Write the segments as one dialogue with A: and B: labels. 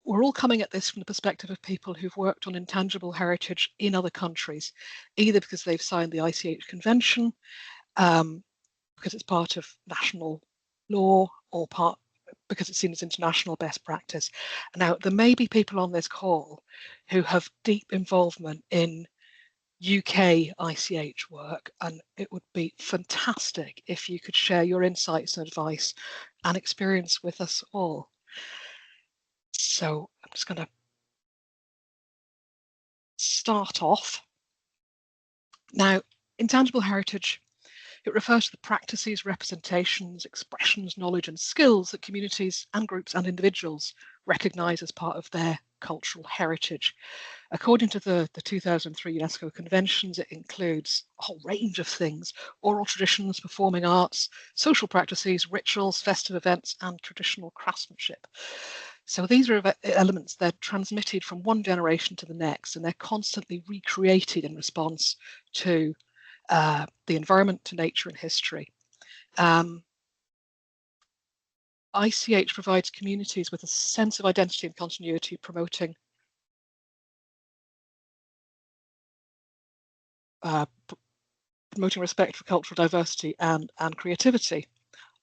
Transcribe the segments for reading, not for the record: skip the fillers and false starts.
A: we're all coming at this from the perspective of people who've worked on intangible heritage in other countries, either because they've signed the ICH Convention, because it's part of national law, or because it's seen as international best practice. Now, there may be people on this call who have deep involvement in UK ICH work, and it would be fantastic if you could share your insights and advice and experience with us all. So I'm just going to start off. Now, intangible heritage, it refers to the practices, representations, expressions, knowledge and skills that communities and groups and individuals recognise as part of their cultural heritage. According to the 2003 UNESCO conventions, it includes a whole range of things: oral traditions, performing arts, social practices, rituals, festive events and traditional craftsmanship. So these are elements, they're transmitted from one generation to the next, and they're constantly recreated in response to the environment, to nature and history. ICH provides communities with a sense of identity and continuity, promoting respect for cultural diversity and creativity.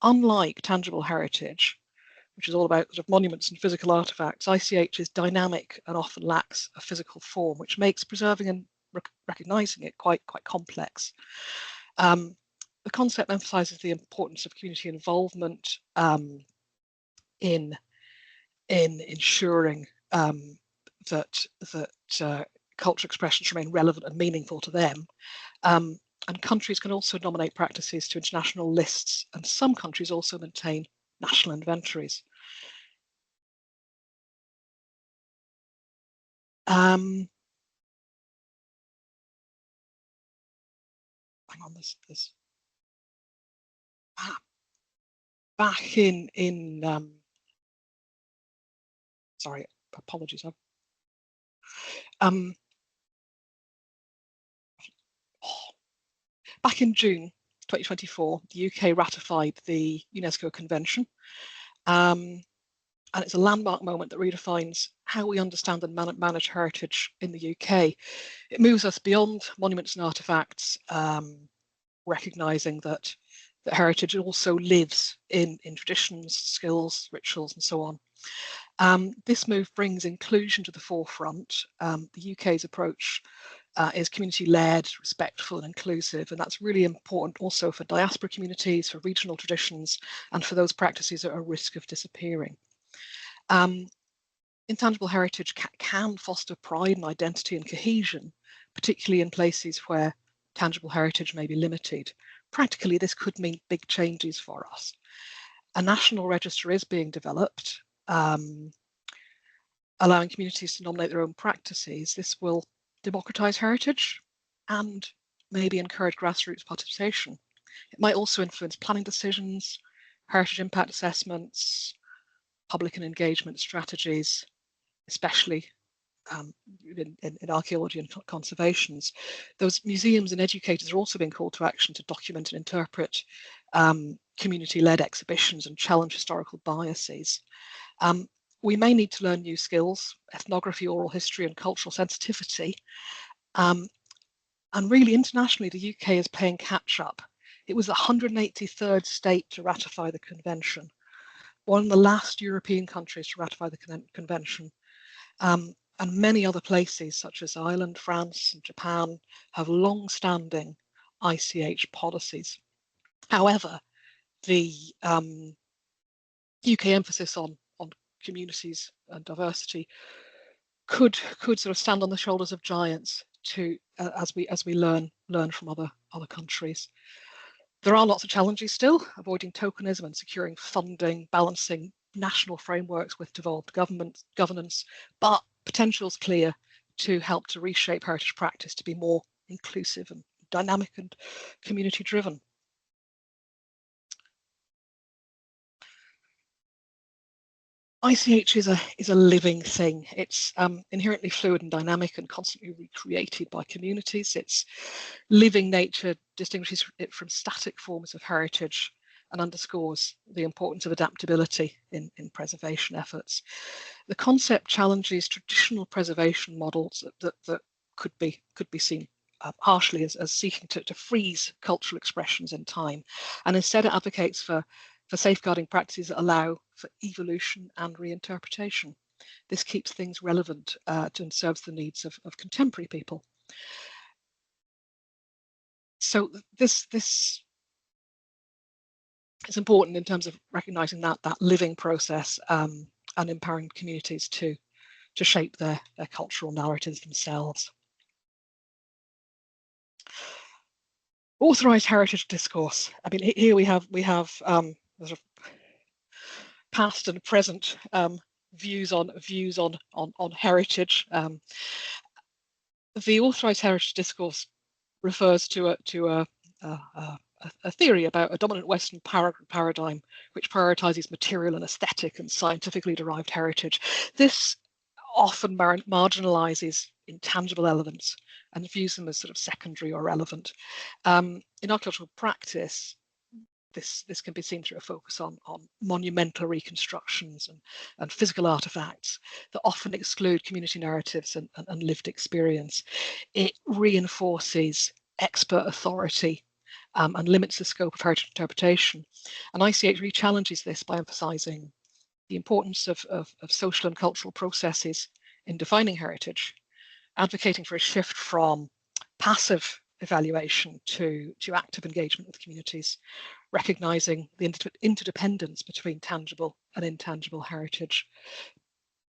A: Unlike tangible heritage, which is all about sort of monuments and physical artifacts, ICH is dynamic and often lacks a physical form, which makes preserving and recognising it quite complex. The concept emphasises the importance of community involvement in ensuring that cultural expressions remain relevant and meaningful to them. And countries can also nominate practices to international lists, and some countries also maintain national inventories. Hang on, this back in sorry, apologies. Back in June 2024, the UK ratified the UNESCO Convention, and it's a landmark moment that redefines how we understand and manage heritage in the UK. It moves us beyond monuments and artefacts, recognising that heritage also lives in traditions, skills, rituals, and so on. This move brings inclusion to the forefront. The UK's approach is community-led, respectful and inclusive, and that's really important also for diaspora communities, for regional traditions, and for those practices at a risk of disappearing. Intangible heritage can foster pride and identity and cohesion, particularly in places where tangible heritage may be limited. Practically, this could mean big changes for us. A national register is being developed, allowing communities to nominate their own practices. This will democratise heritage and maybe encourage grassroots participation. It might also influence planning decisions, heritage impact assessments, public and engagement strategies, especially in archaeology and conservations. Those museums and educators are also being called to action to document and interpret community-led exhibitions and challenge historical biases. We may need to learn new skills: ethnography, oral history and cultural sensitivity. And really, internationally, the UK is playing catch up. It was the 183rd state to ratify the convention, one of the last European countries to ratify the convention. And many other places, such as Ireland, France and Japan, have long-standing ICH policies. However, the UK emphasis on communities and diversity could sort of stand on the shoulders of giants as we learn from other countries. There are lots of challenges still: avoiding tokenism and securing funding, balancing national frameworks with devolved governance, but potential is clear to help to reshape heritage practice to be more inclusive and dynamic and community driven. ICH is a living thing. It's inherently fluid and dynamic and constantly recreated by communities. Its living nature distinguishes it from static forms of heritage, and underscores the importance of adaptability in preservation efforts. The concept challenges traditional preservation models that could be seen harshly as seeking to freeze cultural expressions in time, and instead it advocates for safeguarding practices that allow for evolution and reinterpretation. This keeps things relevant and serves the needs of contemporary people. So this is important in terms of recognizing that living process and empowering communities to shape their cultural narratives themselves. Authorized heritage discourse. I mean, here we have sort of past and present views on heritage. The authorized heritage discourse refers to a theory about a dominant Western paradigm which prioritizes material and aesthetic and scientifically derived heritage. This often marginalizes intangible elements and views them as sort of secondary or relevant. In archaeological practice, this can be seen through a focus on monumental reconstructions and physical artifacts that often exclude community narratives and lived experience. It reinforces expert authority and limits the scope of heritage interpretation. And ICH really challenges this by emphasizing the importance of social and cultural processes in defining heritage, advocating for a shift from passive evaluation to active engagement with communities, recognizing the interdependence between tangible and intangible heritage.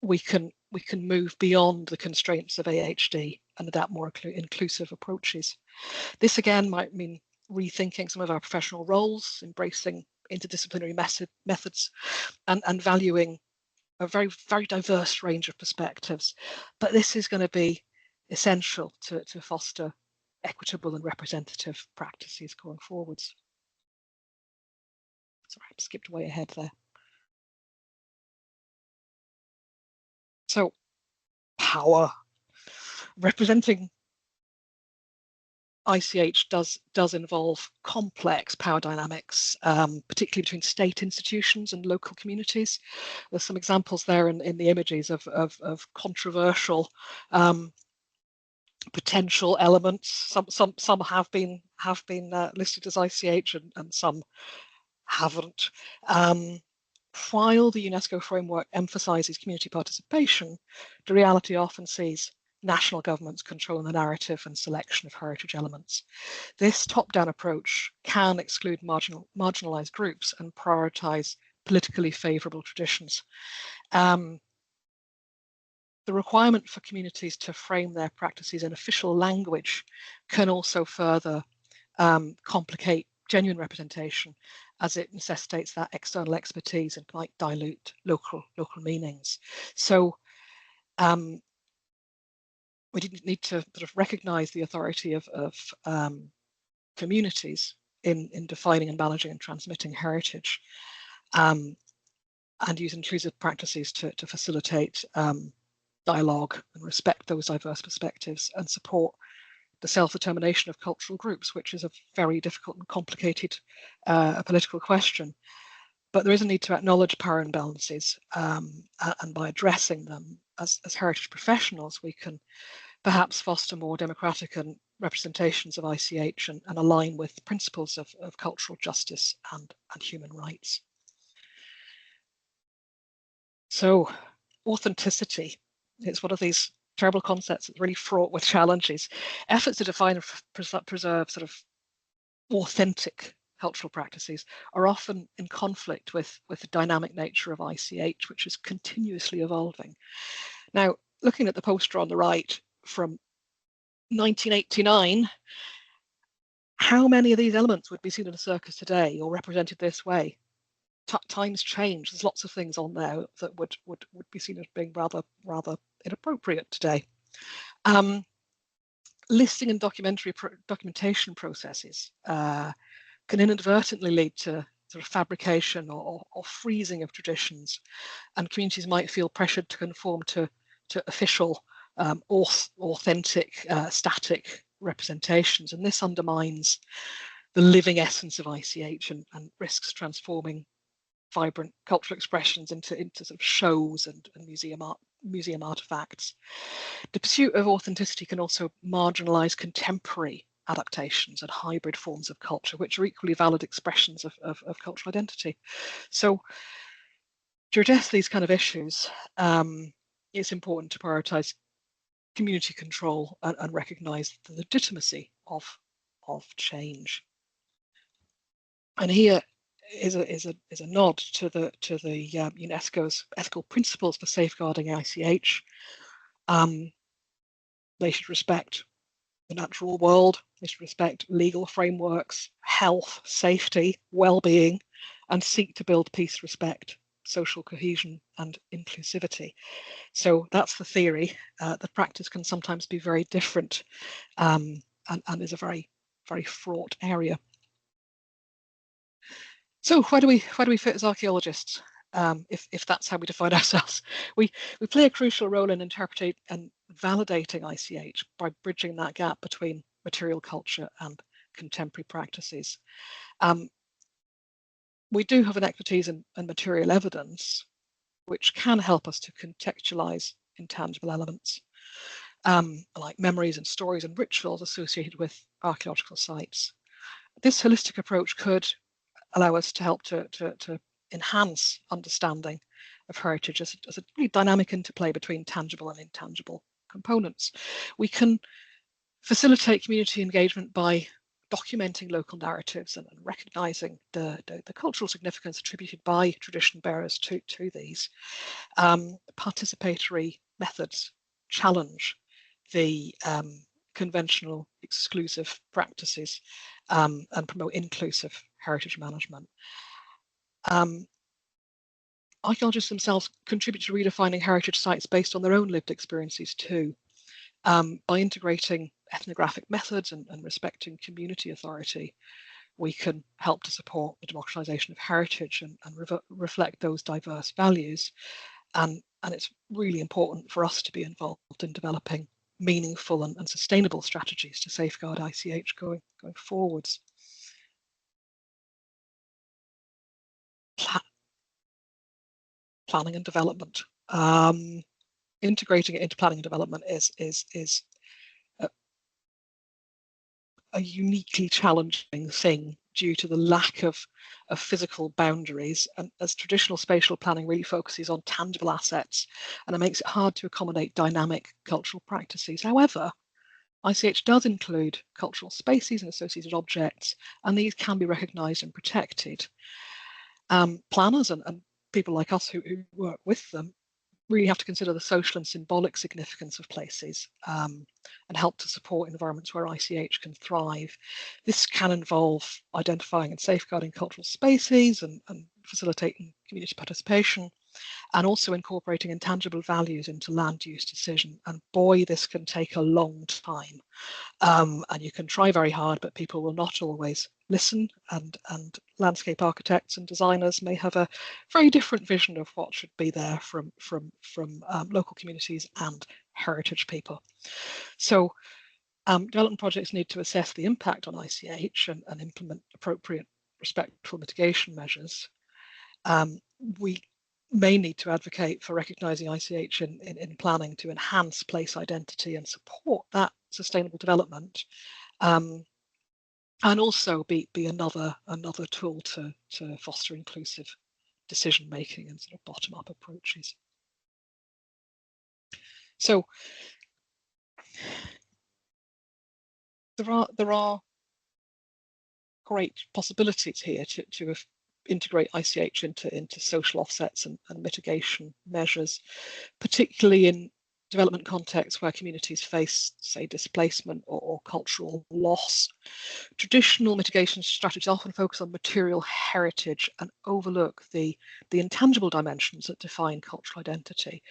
A: We can move beyond the constraints of AHD and adapt more inclusive approaches. This again might mean rethinking some of our professional roles, embracing interdisciplinary methods, and valuing a very, very diverse range of perspectives. But this is going to be essential to foster equitable and representative practices going forwards. Sorry, I skipped way ahead there. So, power. Representing ICH does involve complex power dynamics, particularly between state institutions and local communities. There's some examples there in the images of controversial potential elements. Some have been listed as ICH and some haven't. While the UNESCO framework emphasizes community participation, the reality often sees national governments controlling the narrative and selection of heritage elements. This top-down approach can exclude marginalized groups and prioritize politically favorable traditions. The requirement for communities to frame their practices in official language can also further complicate genuine representation, as it necessitates that external expertise and might dilute local meanings. So we didn't need to sort of recognize the authority of communities in defining and managing and transmitting heritage, and use inclusive practices to facilitate dialogue and respect those diverse perspectives and support the self-determination of cultural groups, which is a very difficult and complicated political question. But there is a need to acknowledge power imbalances, and by addressing them as heritage professionals, we can perhaps foster more democratic and representations of ICH and align with principles of cultural justice and human rights. So authenticity is one of these terrible concepts that's really fraught with challenges. Efforts to define and preserve sort of authentic cultural practices are often in conflict with the dynamic nature of ICH, which is continuously evolving. Now, looking at the poster on the right from 1989, how many of these elements would be seen in a circus today or represented this way? Times change. There's lots of things on there that would be seen as being rather inappropriate today. Listing and documentation processes can inadvertently lead to sort of fabrication or freezing of traditions, and communities might feel pressured to conform to official, authentic, static representations, and this undermines the living essence of ICH and risks transforming vibrant cultural expressions into sort of shows and museum artifacts. The pursuit of authenticity can also marginalize contemporary adaptations and hybrid forms of culture, which are equally valid expressions of cultural identity. So to address these kind of issues, it's important to prioritize community control and recognize the legitimacy of change. And here is a nod to the UNESCO's ethical principles for safeguarding ICH. They should respect the natural world, they should respect legal frameworks, health, safety, well-being, and seek to build peace, respect, social cohesion, and inclusivity. So that's the theory. The practice can sometimes be very different, and is a very, very fraught area. So why do we fit as archaeologists? If that's how we define ourselves, we play a crucial role in interpreting and validating ICH by bridging that gap between material culture and contemporary practices. We do have an expertise in material evidence, which can help us to contextualize intangible elements, like memories and stories and rituals associated with archaeological sites. This holistic approach could allow us to help to enhance understanding of heritage as a really dynamic interplay between tangible and intangible components. We can facilitate community engagement by documenting local narratives and recognizing the cultural significance attributed by tradition bearers to these. Participatory methods challenge the conventional exclusive practices and promote inclusive heritage management. Archaeologists themselves contribute to redefining heritage sites based on their own lived experiences too. By integrating ethnographic methods and respecting community authority, we can help to support the democratization of heritage and reflect those diverse values. And it's really important for us to be involved in developing meaningful and sustainable strategies to safeguard ICH going forwards. Planning and development. Integrating it into planning and development is a uniquely challenging thing due to the lack of physical boundaries, and as traditional spatial planning really focuses on tangible assets, and it makes it hard to accommodate dynamic cultural practices. However, ICH does include cultural spaces and associated objects, and these can be recognised and protected. Planners and people like us who work with them really have to consider the social and symbolic significance of places and help to support environments where ICH can thrive. This can involve identifying and safeguarding cultural spaces and facilitating community participation, and also incorporating intangible values into land use decision. And boy, this can take a long time. And you can try very hard, but people will not always listen, and landscape architects and designers may have a very different vision of what should be there from local communities and heritage people. So development projects need to assess the impact on ICH and implement appropriate respectful mitigation measures. We may need to advocate for recognising ICH in planning to enhance place identity and support that sustainable development, and also be another tool to foster inclusive decision making and sort of bottom up approaches. So there are great possibilities here to integrate ICH into social offsets and mitigation measures, particularly in development contexts where communities face, say, displacement or cultural loss. Traditional mitigation strategies often focus on material heritage and overlook the intangible dimensions that define cultural identity.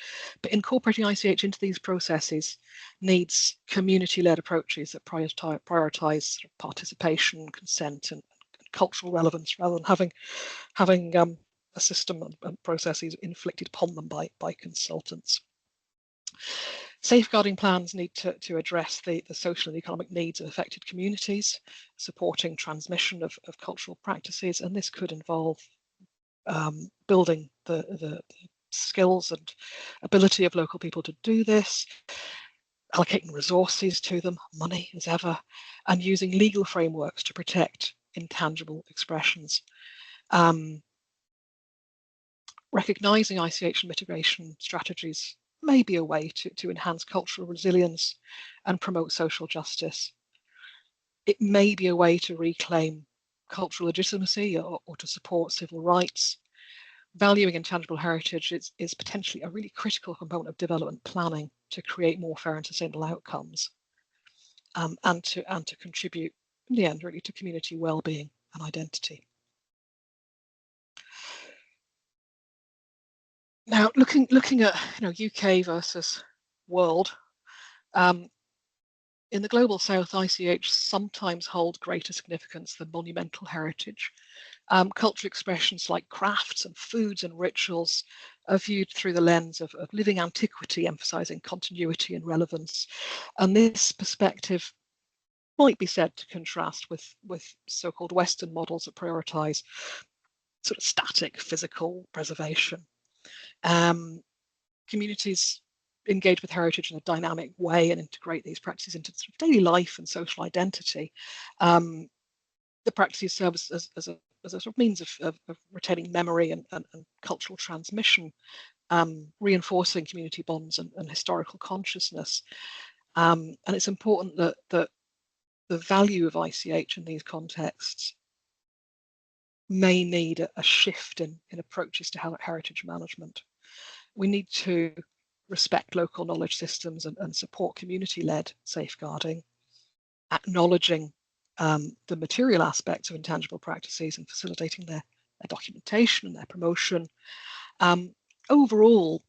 A: But incorporating ICH into these processes needs community-led approaches that prioritize participation, consent, and cultural relevance, rather than having a system and processes inflicted upon them by consultants. Safeguarding plans need to address the social and economic needs of affected communities, supporting transmission of cultural practices, and this could involve building the skills and ability of local people to do this, allocating resources to them, money as ever, and using legal frameworks to protect intangible expressions. Recognising ICH and mitigation strategies may be a way to enhance cultural resilience and promote social justice. It may be a way to reclaim cultural legitimacy or to support civil rights. Valuing intangible heritage is potentially a really critical component of development planning to create more fair and sustainable outcomes, and to contribute in the end really to community well-being and identity. Now, looking at UK versus world, in the global south, ICH sometimes hold greater significance than monumental heritage. Cultural expressions like crafts and foods and rituals are viewed through the lens of living antiquity, emphasizing continuity and relevance. And this perspective might be said to contrast with so-called Western models that prioritize sort of static physical preservation. Communities engage with heritage in a dynamic way and integrate these practices into sort of daily life and social identity. The practices serve as a sort of means of retaining memory and cultural transmission, reinforcing community bonds and historical consciousness. And it's important that the value of ICH in these contexts may need a shift in approaches to heritage management. We need to respect local knowledge systems and support community-led safeguarding, acknowledging the material aspects of intangible practices and facilitating their documentation and their promotion. Overall,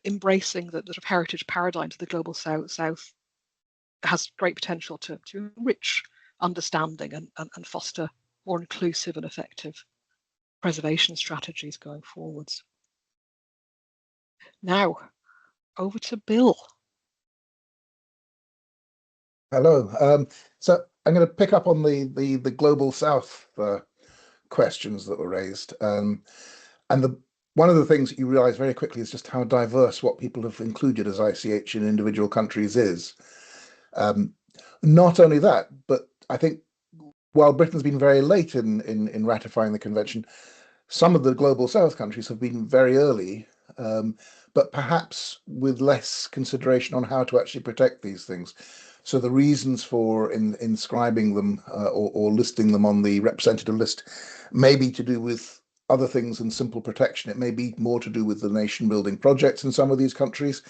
A: embracing the sort of heritage paradigms of the global south has great potential to enrich understanding and foster more inclusive and effective preservation strategies going forwards. Now, over to Bill.
B: Hello. So I'm going to pick up on the global south questions that were raised. And one of the things that you realize very quickly is just how diverse what people have included as ICH in individual countries is. Not only that, but I think while Britain's been very late in ratifying the convention, some of the global south countries have been very early, but perhaps with less consideration on how to actually protect these things. So the reasons for inscribing them or listing them on the representative list may be to do with other things than simple protection. It may be more to do with the nation building projects in some of these countries.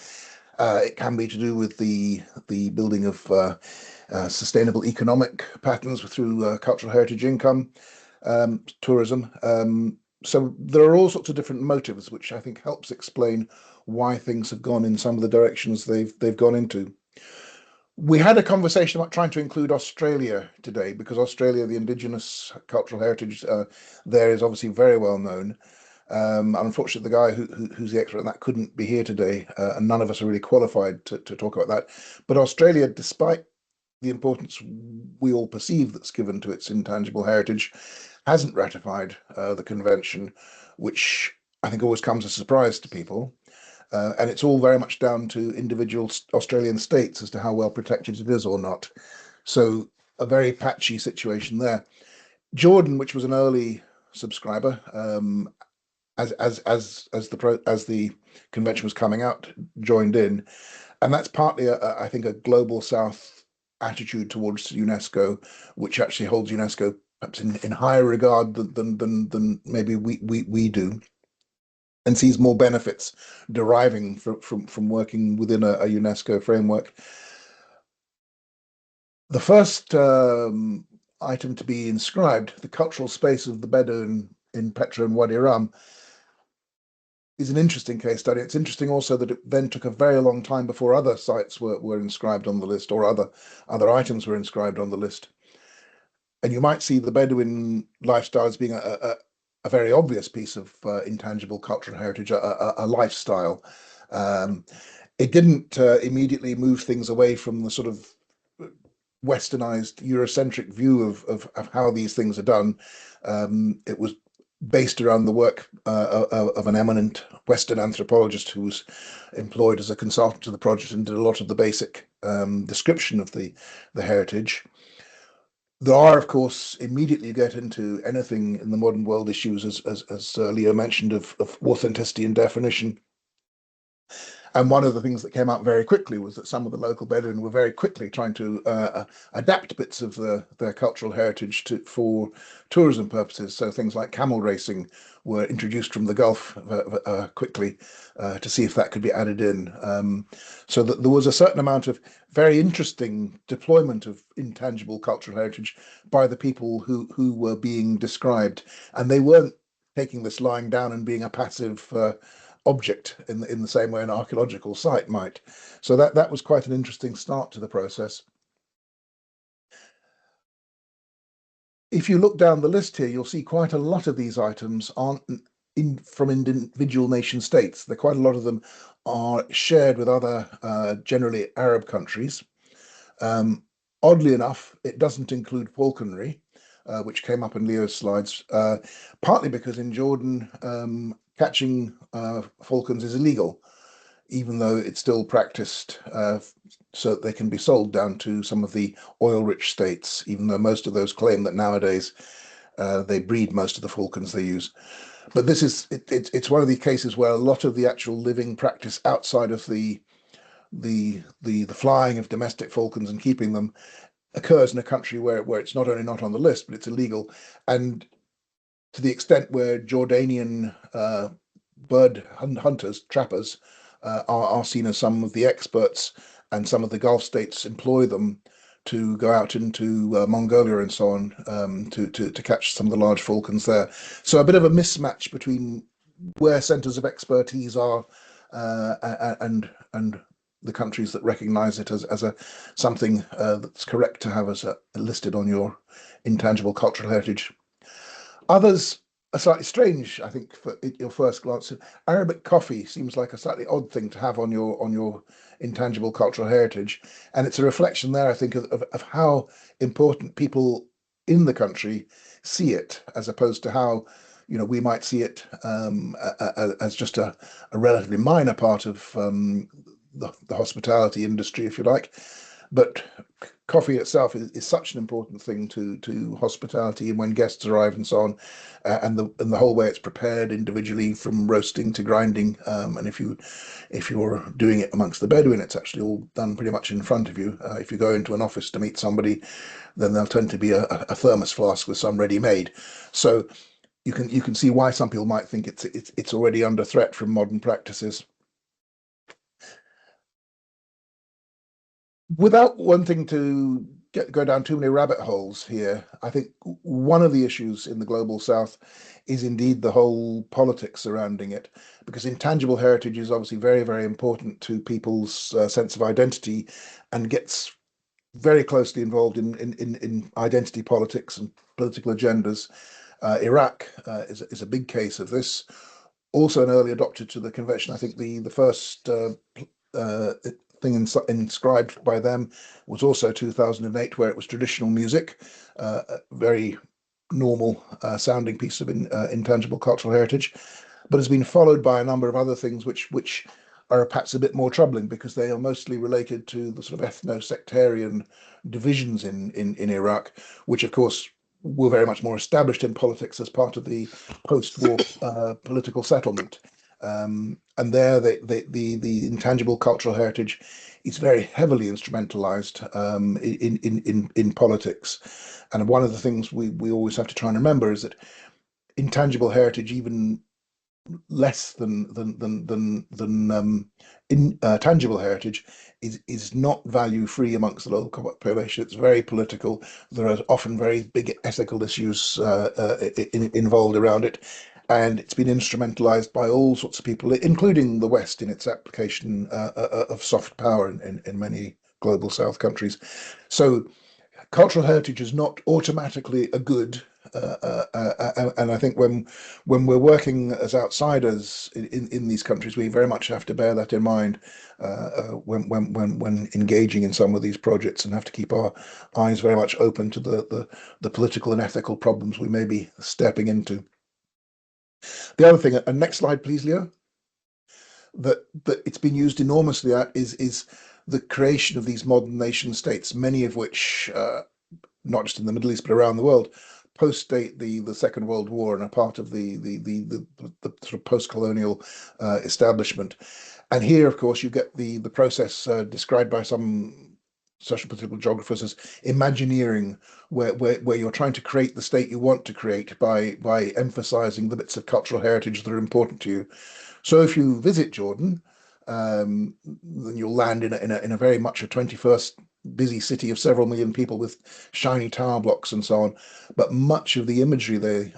B: It can be to do with the building of sustainable economic patterns through cultural heritage income, tourism. So there are all sorts of different motives, which I think helps explain why things have gone in some of the directions they've gone into. We had a conversation about trying to include Australia today, because Australia, the indigenous cultural heritage there is obviously very well known. Unfortunately, the guy who's the expert on that couldn't be here today, and none of us are really qualified to talk about that. But Australia, despite the importance we all perceive that's given to its intangible heritage, hasn't ratified the convention, which I think always comes as a surprise to people. And it's all very much down to individual Australian states as to how well protected it is or not. So a very patchy situation there. Jordan, which was an early subscriber, as the convention was coming out, joined in, and that's partly I think a global south attitude towards UNESCO, which actually holds UNESCO perhaps in higher regard than maybe we do, and sees more benefits deriving from working within a UNESCO framework. The first item to be inscribed, the cultural space of the Bedouin in Petra and Wadi Rum, is an interesting case study. It's interesting also that it then took a very long time before other sites were inscribed on the list, or other items were inscribed on the list. And you might see the Bedouin lifestyle as being a very obvious piece of intangible cultural heritage, a lifestyle. Um, it didn't immediately move things away from the sort of westernized Eurocentric view of how these things are done. It was based around the work of an eminent Western anthropologist who was employed as a consultant to the project and did a lot of the basic description of the heritage. There are, of course, immediately you get into anything in the modern world issues, as Leo mentioned, of authenticity and definition. And one of the things that came out very quickly was that some of the local Bedouin were very quickly trying to adapt bits of their cultural heritage for tourism purposes. So things like camel racing were introduced from the Gulf quickly to see if that could be added in. So that there was a certain amount of very interesting deployment of intangible cultural heritage by the people who were being described. And they weren't taking this lying down and being a passive object in the same way an archaeological site might. So that was quite an interesting start to the process. If you look down the list here, you'll see quite a lot of these items aren't from individual nation states. Quite a lot of them are shared with other, generally Arab countries. Um, Oddly enough, it doesn't include falconry, which came up in Leo's slides, partly because in Jordan, catching falcons is illegal, even though it's still practiced so that they can be sold down to some of the oil-rich states, even though most of those claim that nowadays they breed most of the falcons they use. But it's one of these cases where a lot of the actual living practice outside of the flying of domestic falcons and keeping them occurs in a country where it's not only not on the list, but it's illegal. And to the extent where Jordanian bird hunters, trappers, are seen as some of the experts, and some of the Gulf states employ them to go out into Mongolia and so on to catch some of the large falcons there. So a bit of a mismatch between where centers of expertise are and the countries that recognize it as a something that's correct to have as listed on your intangible cultural heritage. Others are slightly strange, I think, for your first glance. Arabic coffee seems like a slightly odd thing to have on your intangible cultural heritage, and it's a reflection there, I think, of how important people in the country see it, as opposed to how we might see it as just a relatively minor part of the hospitality industry, if you like. But coffee itself is such an important thing to hospitality and when guests arrive and so on, and the whole way it's prepared individually from roasting to grinding. And if you're doing it amongst the Bedouin, it's actually all done pretty much in front of you. If you go into an office to meet somebody, then there'll tend to be a thermos flask with some ready made. So you can see why some people might think it's already under threat from modern practices. Without wanting to go down too many rabbit holes here, I think one of the issues in the global south is indeed the whole politics surrounding it, because intangible heritage is obviously very, very important to people's sense of identity and gets very closely involved in identity politics and political agendas. Iraq is a big case of this. Also, an early adopter to the convention. I think the first uh, thing inscribed by them was also 2008, where it was traditional music, a very normal sounding piece of intangible cultural heritage, but has been followed by a number of other things which are perhaps a bit more troubling because they are mostly related to the sort of ethno-sectarian divisions in Iraq, which of course were very much more established in politics as part of the post-war political settlement. And there, the intangible cultural heritage is very heavily instrumentalized in politics. And one of the things we always have to try and remember is that intangible heritage, even less than in tangible heritage, is not value free amongst the local population. It's very political. There are often very big ethical issues involved around it, and it's been instrumentalized by all sorts of people, including the West, in its application of soft power in many global South countries. So cultural heritage is not automatically a good, And I think when we're working as outsiders in these countries, we very much have to bear that in mind when engaging in some of these projects, and have to keep our eyes very much open to the political and ethical problems we may be stepping into. The other thing, and next slide, please, Leo, that it's been used enormously at is the creation of these modern nation states, many of which, not just in the Middle East but around the world, post-date the Second World War and are part of the sort of post-colonial establishment. And here, of course, you get the process described by some social political geographers as Imagineering, where you're trying to create the state you want to create by emphasizing the bits of cultural heritage that are important to you. So if you visit Jordan, then you'll land in a very much a 21st busy city of several million people with shiny tower blocks and so on. But much of the imagery they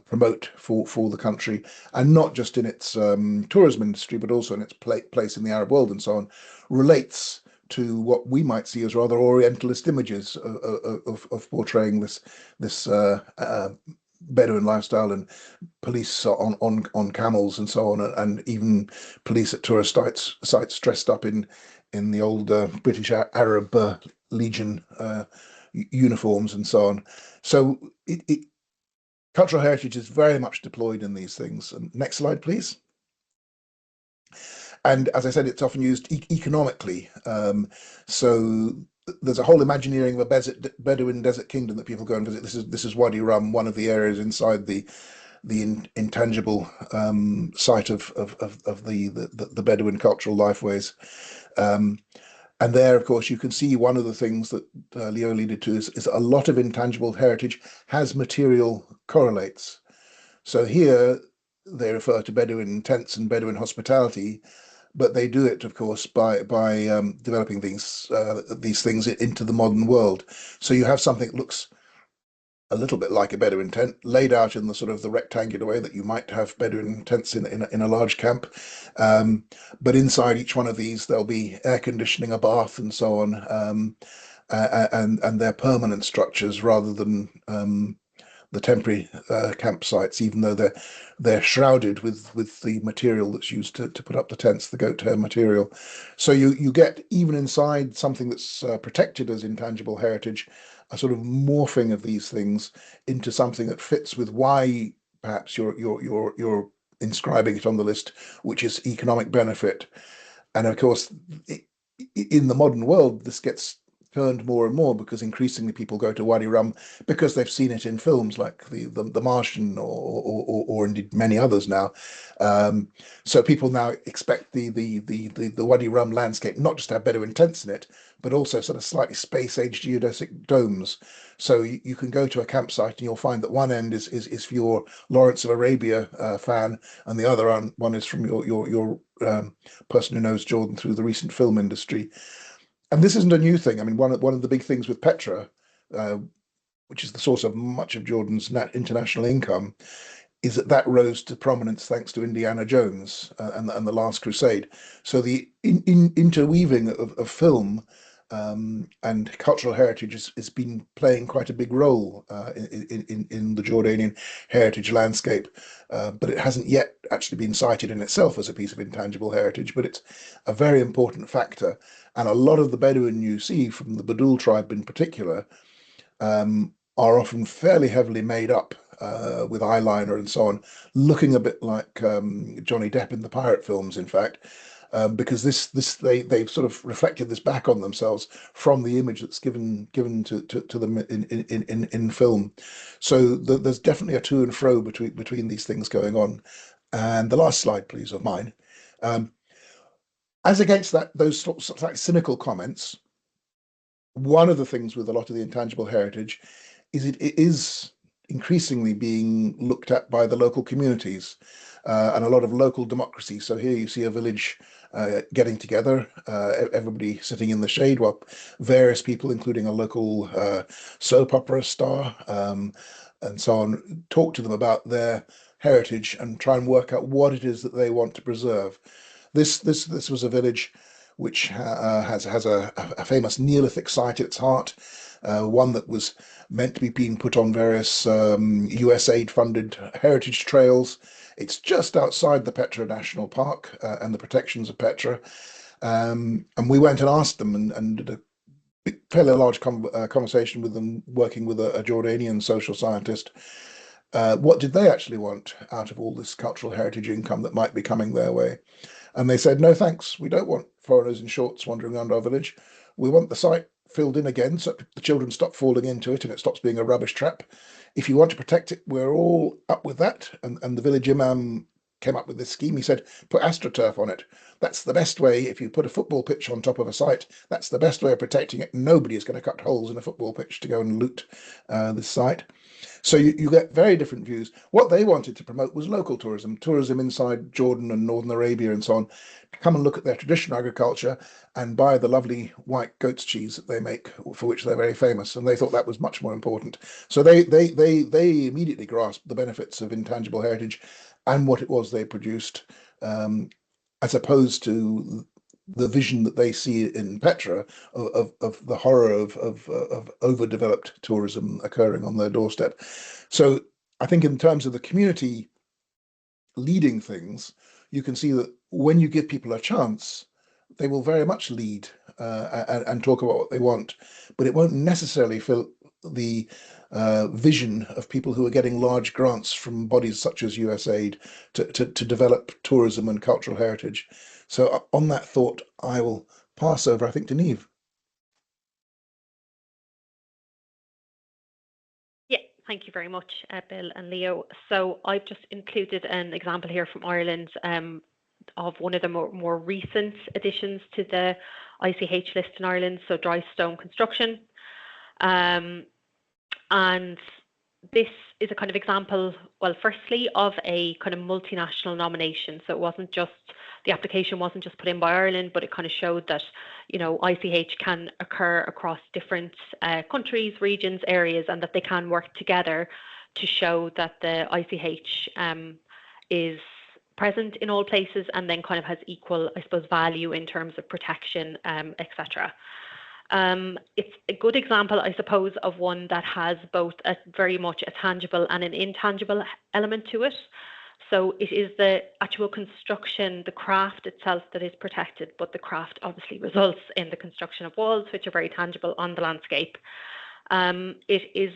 B: promote for the country, and not just in its tourism industry, but also in its place in the Arab world and so on, relates to what we might see as rather Orientalist images of portraying this Bedouin lifestyle, and police on camels and so on, and even police at tourist sites dressed up in the old British Arab Legion uniforms and so on. So cultural heritage is very much deployed in these things. And next slide, please. And as I said, it's often used economically. So there's a whole Imagineering of a Bedouin desert kingdom that people go and visit. This is Wadi Rum, one of the areas inside the intangible site of the Bedouin cultural lifeways. And there, of course, you can see one of the things that Leo alluded to is a lot of intangible heritage has material correlates. So here they refer to Bedouin tents and Bedouin hospitality, but they do it, of course, by developing these things into the modern world. So you have something that looks a little bit like a Bedouin tent, laid out in the sort of the rectangular way that you might have Bedouin tents in a large camp. But inside each one of these, there'll be air conditioning, a bath, and so on. And they're permanent structures rather than the temporary campsites, even though they're shrouded with the material that's used to put up the tents, the goat hair material. So you get, even inside something that's protected as intangible heritage, a sort of morphing of these things into something that fits with why perhaps you're inscribing it on the list, which is economic benefit. And of course, in the modern world, this gets turned more and more because increasingly people go to Wadi Rum because they've seen it in films like the Martian or indeed many others now. So people now expect the Wadi Rum landscape not just to have Bedouin tents in it, but also sort of slightly space-age geodesic domes. So you can go to a campsite and you'll find that one end is for your Lawrence of Arabia fan, and the other one is from your person who knows Jordan through the recent film industry. And this isn't a new thing. I mean, one of the big things with Petra, uh, which is the source of much of Jordan's international income, is that rose to prominence thanks to Indiana Jones and the Last Crusade. So the interweaving of film and cultural heritage has been playing quite a big role in the Jordanian heritage landscape. But it hasn't yet actually been cited in itself as a piece of intangible heritage, but it's a very important factor. And a lot of the Bedouin you see from the Badul tribe in particular are often fairly heavily made up with eyeliner and so on, looking a bit like Johnny Depp in the pirate films, in fact, because they've sort of reflected this back on themselves from the image that's given to them in film. So there's definitely a to and fro between these things going on. And the last slide, please, of mine. Um, as against those sorts of like cynical comments, one of the things with a lot of the intangible heritage is it is increasingly being looked at by the local communities and a lot of local democracy. So here you see a village getting together, everybody sitting in the shade, while various people, including a local soap opera star and so on, talk to them about their heritage and try and work out what it is that they want to preserve. This was a village which has a famous Neolithic site at its heart, one that was meant to be being put on various USAID-funded heritage trails. It's just outside the Petra National Park and the protections of Petra. And we went and asked them and did a fairly large conversation with them, working with a Jordanian social scientist. What did they actually want out of all this cultural heritage income that might be coming their way? And they said, no, thanks. We don't want foreigners in shorts wandering around our village. We want the site filled in again so the children stop falling into it and it stops being a rubbish trap. If you want to protect it, we're all up with that. And the village imam came up with this scheme. He said, put astroturf on it. That's the best way. If you put a football pitch on top of a site, that's the best way of protecting it. Nobody is going to cut holes in a football pitch to go and loot this site. So you get very different views. What they wanted to promote was local tourism, tourism inside Jordan and Northern Arabia and so on. Come and look at their traditional agriculture and buy the lovely white goat's cheese that they make, for which they're very famous. And they thought that was much more important. So they immediately grasped the benefits of intangible heritage and what it was they produced, as opposed to the vision that they see in Petra of the horror of overdeveloped tourism occurring on their doorstep. So I think in terms of the community leading things, you can see that when you give people a chance, they will very much lead and talk about what they want, but it won't necessarily fill the vision of people who are getting large grants from bodies such as USAID to develop tourism and cultural heritage. So on that thought, I will pass over, I think, to Niamh.
C: Yeah, thank you very much, Bill and Leo. So I've just included an example here from Ireland of one of the more recent additions to the ICH list in Ireland, so dry stone construction. And this is a kind of example, well, firstly, of a kind of multinational nomination. So it wasn't just, the application wasn't just put in by Ireland, but it kind of showed that, you know, ICH can occur across different countries, regions, areas, and that they can work together to show that the ICH is present in all places and then kind of has equal, I suppose, value in terms of protection, etc. It's a good example, I suppose, of one that has both a very much a tangible and an intangible element to it. So it is the actual construction, the craft itself that is protected, but the craft obviously results in the construction of walls, which are very tangible on the landscape. It is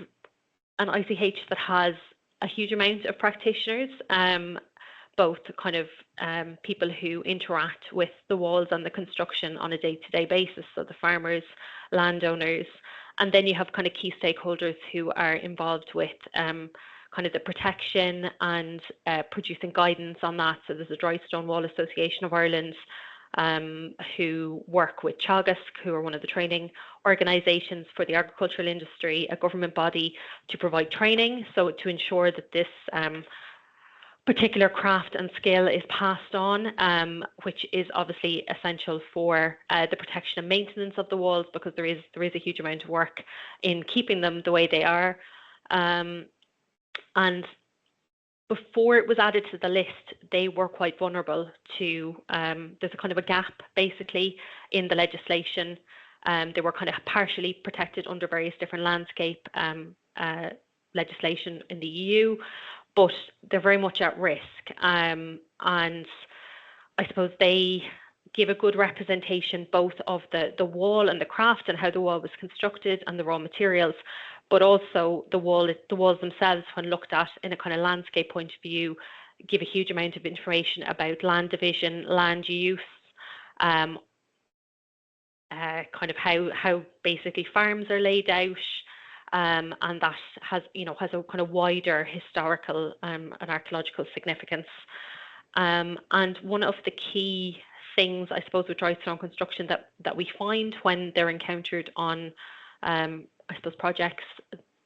C: an ICH that has a huge amount of practitioners, both kind of people who interact with the walls and the construction on a day-to-day basis, so the farmers, landowners, and then you have kind of key stakeholders who are involved with kind of the protection and producing guidance on that. So there's a Dry Stone Wall Association of Ireland who work with Teagasc, who are one of the training organisations for the agricultural industry, a government body to provide training, so to ensure that this particular craft and skill is passed on, which is obviously essential for the protection and maintenance of the walls, because there is a huge amount of work in keeping them the way they are. And before it was added to the list, they were quite vulnerable to, there's a kind of a gap basically in the legislation. They were kind of partially protected under various different landscape legislation in the EU, but they're very much at risk. And I suppose they give a good representation both of the wall and the craft and how the wall was constructed and the raw materials, but also the walls themselves, when looked at in a kind of landscape point of view, give a huge amount of information about land division, land use, kind of how basically farms are laid out, and that has a kind of wider historical and archaeological significance. And one of the key things, I suppose, with dry stone construction that we find when they're encountered on I suppose projects,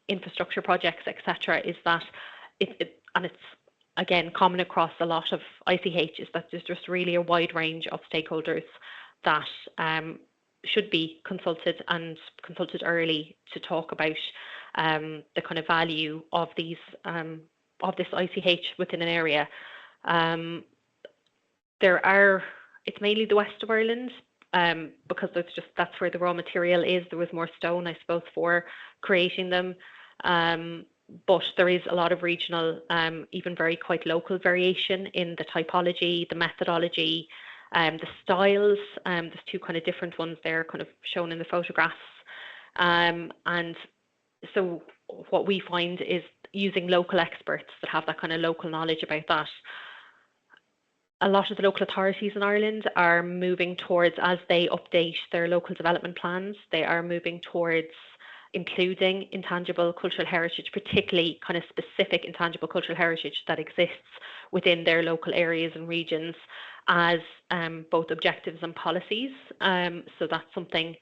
C: infrastructure projects, etc., is that it's again common across a lot of ICH, is that there's just really a wide range of stakeholders that should be consulted and consulted early to talk about the kind of value of these of this ICH within an area. It's mainly the west of Ireland, because that's where the raw material is. There was more stone, I suppose, for creating them. But there is a lot of regional, even very quite local variation in the typology, the methodology, the styles. There's two kind of different ones there kind of shown in the photographs. And so what we find is using local experts that have that kind of local knowledge about that. A lot of the local authorities in Ireland are moving towards, as they update their local development plans, they are moving towards including intangible cultural heritage, particularly kind of specific intangible cultural heritage that exists within their local areas and regions as both objectives and policies. So that's something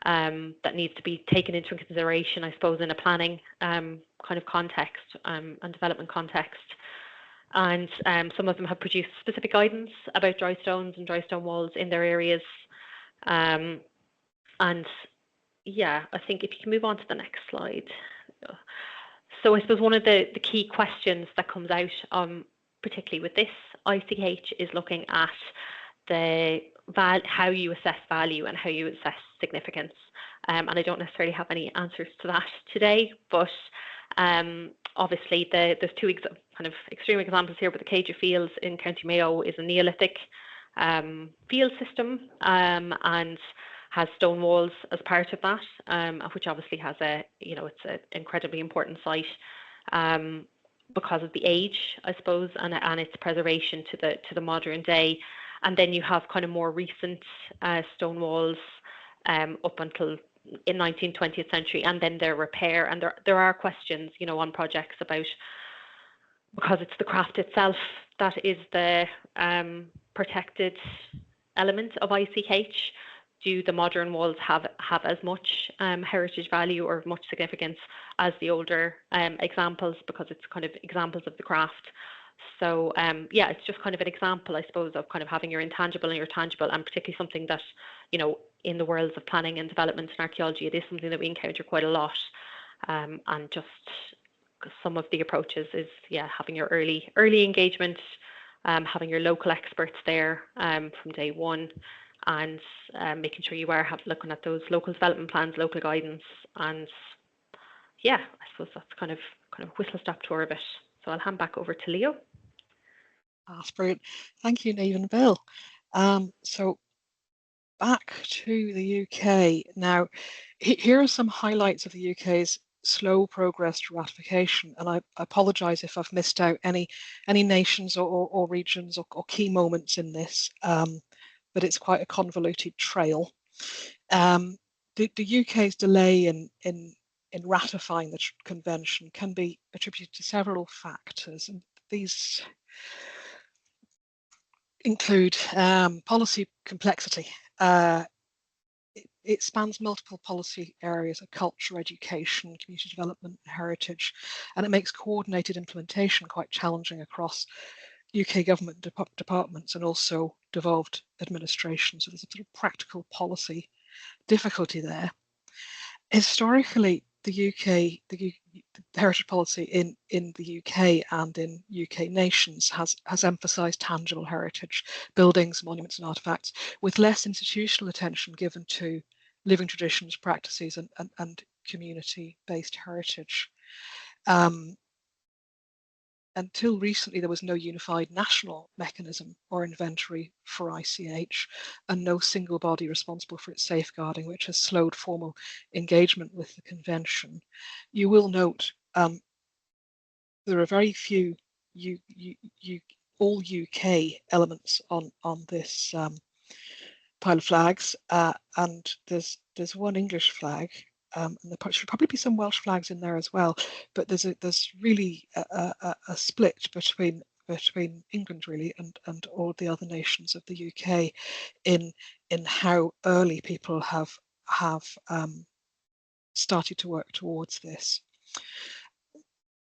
C: that needs to be taken into consideration, I suppose, in a planning kind of context and development context. And some of them have produced specific guidance about dry stones and dry stone walls in their areas. And yeah, I think if you can move on to the next slide. So I suppose one of the key questions that comes out, particularly with this ICH, is looking at how you assess value and how you assess significance. And I don't necessarily have any answers to that today, but obviously there's two kind of extreme examples here, but the Cage of Fields in County Mayo is a Neolithic field system and has stone walls as part of that, which obviously has it's an incredibly important site because of the age, I suppose, and its preservation to the modern day. And then you have kind of more recent stone walls up until in 19th, 20th century, and then their repair. And there are questions, on projects about, because it's the craft itself that is the protected element of ICH. Do the modern walls have as much heritage value or much significance as the older examples, because it's kind of examples of the craft? So it's just kind of an example, I suppose, of kind of having your intangible and your tangible, and particularly something that, in the worlds of planning and development and archaeology, it is something that we encounter quite a lot. And just some of the approaches is, having your early engagement, having your local experts there from day one, and making sure you are looking at those local development plans, local guidance, and I suppose that's kind of whistle-stop tour of it. So I'll hand back over to Leo.
A: That's brilliant. Thank you, Niamh and Bill. So back to the UK. Now, here are some highlights of the UK's slow progress to ratification. And I apologise if I've missed out any nations or regions or key moments in this, but it's quite a convoluted trail. The UK's delay in ratifying the convention can be attributed to several factors, and these include policy complexity. It spans multiple policy areas of culture, education, community development, heritage, and it makes coordinated implementation quite challenging across UK government departments and also devolved administration. So there's a sort of practical policy difficulty there. Historically, the heritage policy in the UK and in UK nations has emphasised tangible heritage, buildings, monuments and artefacts, with less institutional attention given to living traditions, practices and community-based heritage. Until recently, there was no unified national mechanism or inventory for ICH, and no single body responsible for its safeguarding, which has slowed formal engagement with the convention. You will note there are very few all UK elements on this pile of flags, and there's one English flag. And there should probably be some Welsh flags in there as well, but there's really a split between England really and all the other nations of the UK in how early people have started to work towards this.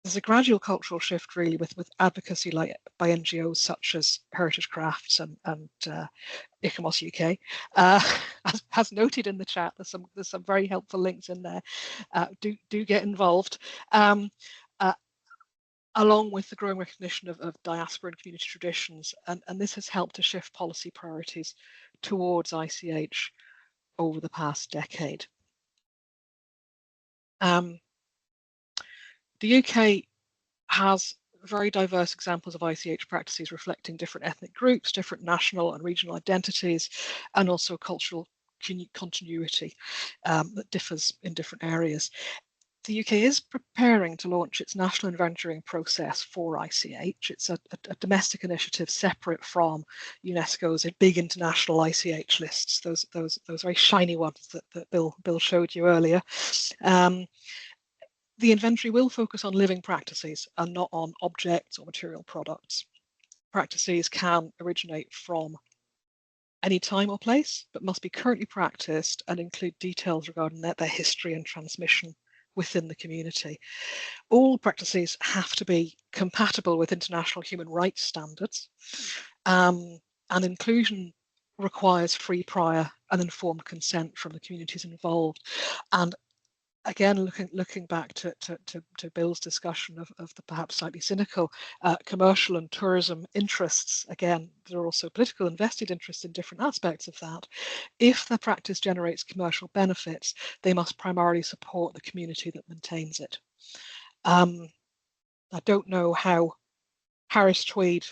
A: There's a gradual cultural shift really with advocacy by NGOs such as Heritage Crafts and CIfA's UK. As noted in the chat, there's some very helpful links in there. Do get involved. Along with the growing recognition of diaspora and community traditions, and this has helped to shift policy priorities towards ICH over the past decade. The UK has very diverse examples of ICH practices reflecting different ethnic groups, different national and regional identities, and also cultural continuity that differs in different areas. The UK is preparing to launch its national inventorying process for ICH. It's a domestic initiative separate from UNESCO's big international ICH lists, those very shiny ones that Bill showed you earlier. The inventory will focus on living practices and not on objects or material products. Practices can originate from any time or place, but must be currently practiced and include details regarding their history and transmission within the community. All practices have to be compatible with international human rights standards, and inclusion requires free, prior and informed consent from the communities involved. And again, looking back to Bill's discussion of the perhaps slightly cynical commercial and tourism interests, again, there are also political and vested interests in different aspects of that. If the practice generates commercial benefits, they must primarily support the community that maintains it. I don't know how Harris Tweed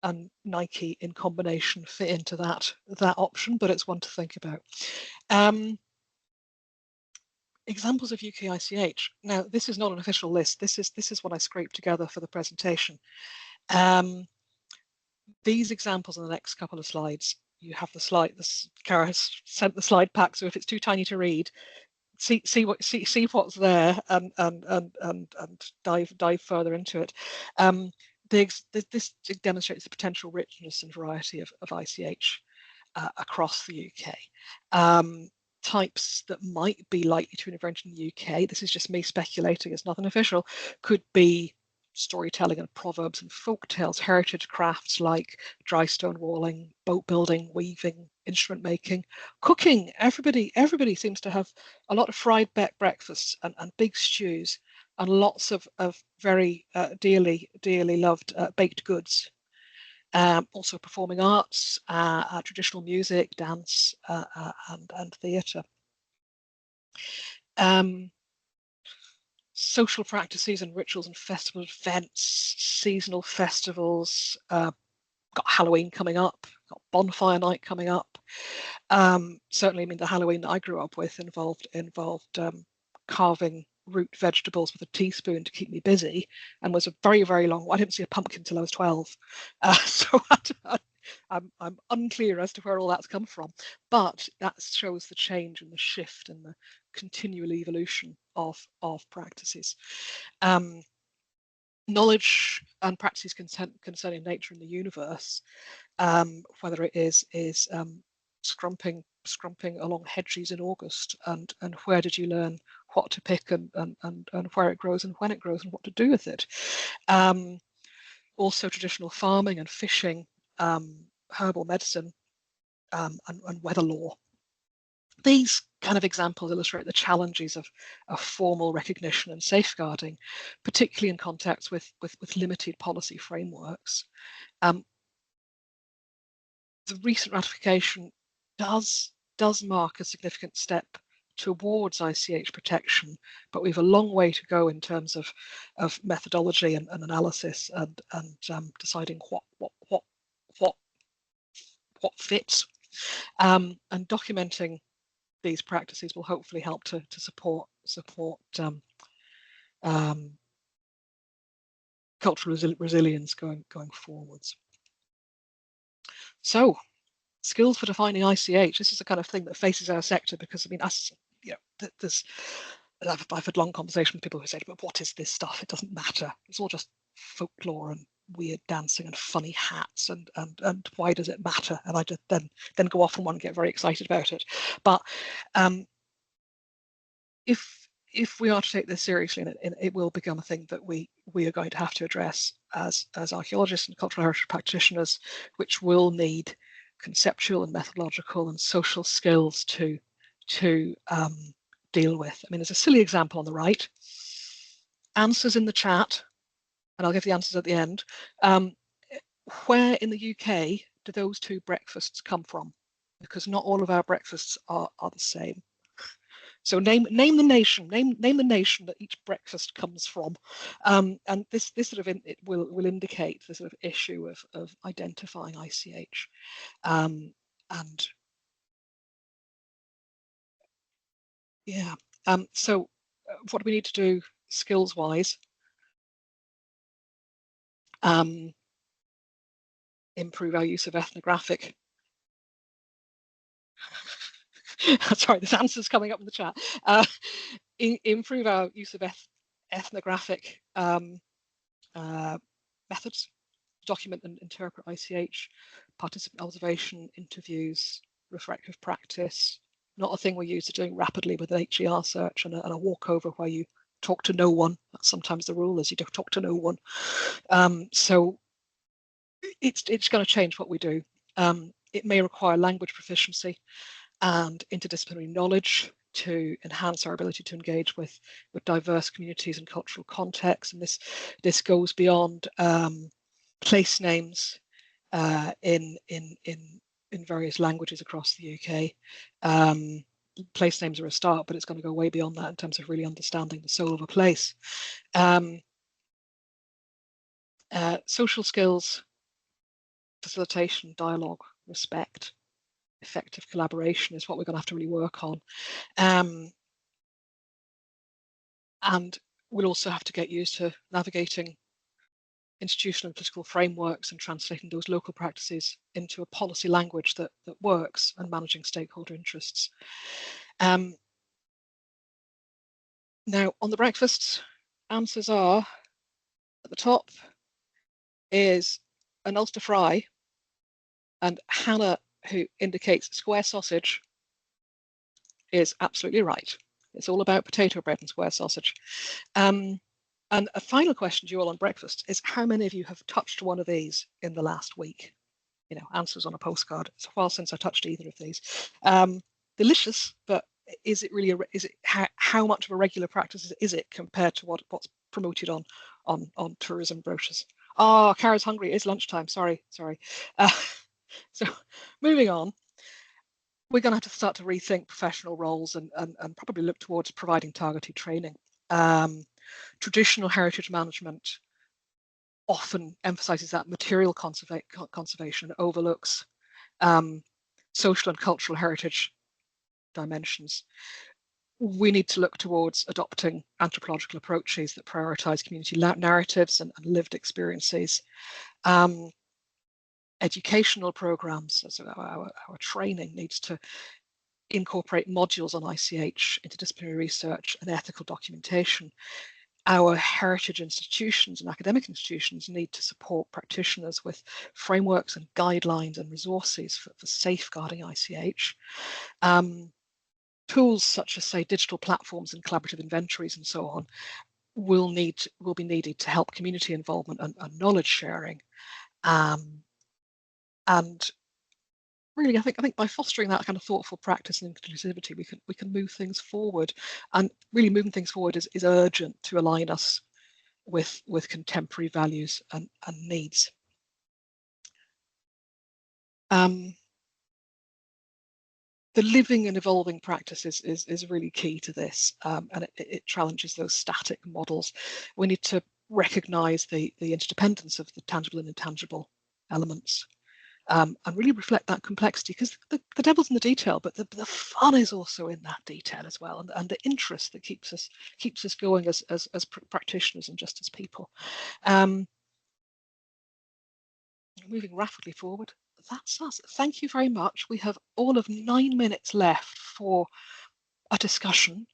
A: and Nike in combination fit into that option, but it's one to think about. Examples of UK ICH. Now, this is not an official list. This is what I scraped together for the presentation. These examples on the next couple of slides. You have the slide. Cara has sent the slide pack, so if it's too tiny to read, see what's there and dive further into it. This demonstrates the potential richness and variety of ICH across the UK. Types that might be likely to invent in the UK, this is just me speculating, it's nothing official, could be storytelling and proverbs and folk tales, heritage crafts like dry stone walling, boat building, weaving, instrument making, cooking. Everybody seems to have a lot of fried breakfasts and big stews and lots of very dearly loved baked goods. Also performing arts, traditional music, dance, and theatre. Social practices and rituals and festival events, seasonal festivals, got Halloween coming up, got bonfire night coming up. Certainly, I mean, the Halloween that I grew up with involved carving root vegetables with a teaspoon to keep me busy, and was a very, very long. I didn't see a pumpkin till I was 12, so I'm unclear as to where all that's come from. But that shows the change and the shift and the continual evolution of practices. Knowledge and practices concerning nature and the universe, whether it is scrumping along hedges in August, and where did you learn what to pick and where it grows and when it grows and what to do with it. Also traditional farming and fishing, herbal medicine, and weather law. These kind of examples illustrate the challenges of formal recognition and safeguarding, particularly in context with limited policy frameworks. The recent ratification does mark a significant step towards ICH protection, but we have a long way to go in terms of methodology and analysis and deciding what fits, and documenting these practices will hopefully help to support cultural resilience going forwards. So, skills for defining ICH. This is the kind of thing that faces our sector, because I mean, I've had long conversations with people who say, "But what is this stuff? It doesn't matter. It's all just folklore and weird dancing and funny hats, and why does it matter?" And I just then go off on one and get very excited about it. But if we are to take this seriously, and it will become a thing that we are going to have to address as archaeologists and cultural heritage practitioners, which will need conceptual and methodological and social skills to deal with. I mean, there's a silly example on the right. Answers in the chat, and I'll give the answers at the end. Where in the UK do those two breakfasts come from? because not all of our breakfasts are the same. So name the nation, name the nation that each breakfast comes from, and this sort of it will indicate the sort of issue of identifying ICH, and yeah. So what do we need to do skills wise? Improve our use of ethnographic. Sorry, this answer's coming up in the chat. Improve our use of ethnographic methods, document and interpret ICH, participant observation, interviews, reflective practice. Not a thing we're used to doing rapidly with an HER search and a walkover where you talk to no one. That's sometimes the rule, is you don't talk to no one. So it's going to change what we do. It may require language proficiency and interdisciplinary knowledge to enhance our ability to engage with diverse communities and cultural contexts. And this goes beyond place names in various languages across the UK. Place names are a start, but it's going to go way beyond that in terms of really understanding the soul of a place. Social skills, facilitation, dialogue, respect, effective collaboration is what we're going to have to really work on. And we'll also have to get used to navigating institutional and political frameworks and translating those local practices into a policy language that works, and managing stakeholder interests. Now, on the breakfasts, answers are, at the top is an Ulster fry, and Hannah, who indicates square sausage, is absolutely right. It's all about potato bread and square sausage. And a final question to you all on breakfast is, how many of you have touched one of these in the last week? You know, answers on a postcard. It's a while since I touched either of these. Delicious, but is it really how much of a regular practice is it compared to what's promoted on tourism brochures? Oh, Cara's hungry. It is lunchtime. Sorry. So moving on, we're going to have to start to rethink professional roles and probably look towards providing targeted training. Traditional heritage management often emphasizes that material conservation and overlooks social and cultural heritage dimensions. We need to look towards adopting anthropological approaches that prioritize community narratives and lived experiences. Educational programs, so our training needs to incorporate modules on ICH, interdisciplinary research and ethical documentation. Our heritage institutions and academic institutions need to support practitioners with frameworks and guidelines and resources for safeguarding ICH. Tools such as, say, digital platforms and collaborative inventories and so on will be needed to help community involvement and knowledge sharing. And really, I think by fostering that kind of thoughtful practice and inclusivity, we can move things forward. And really, moving things forward is urgent to align us with contemporary values and needs. The living and evolving practice is really key to this, and it challenges those static models. We need to recognise the interdependence of the tangible and intangible elements. And really reflect that complexity, because the devil's in the detail, but the fun is also in that detail as well, and the interest that keeps us going as practitioners and just as people. Moving rapidly forward, that's us. Thank you very much. We have all of 9 minutes left for a discussion.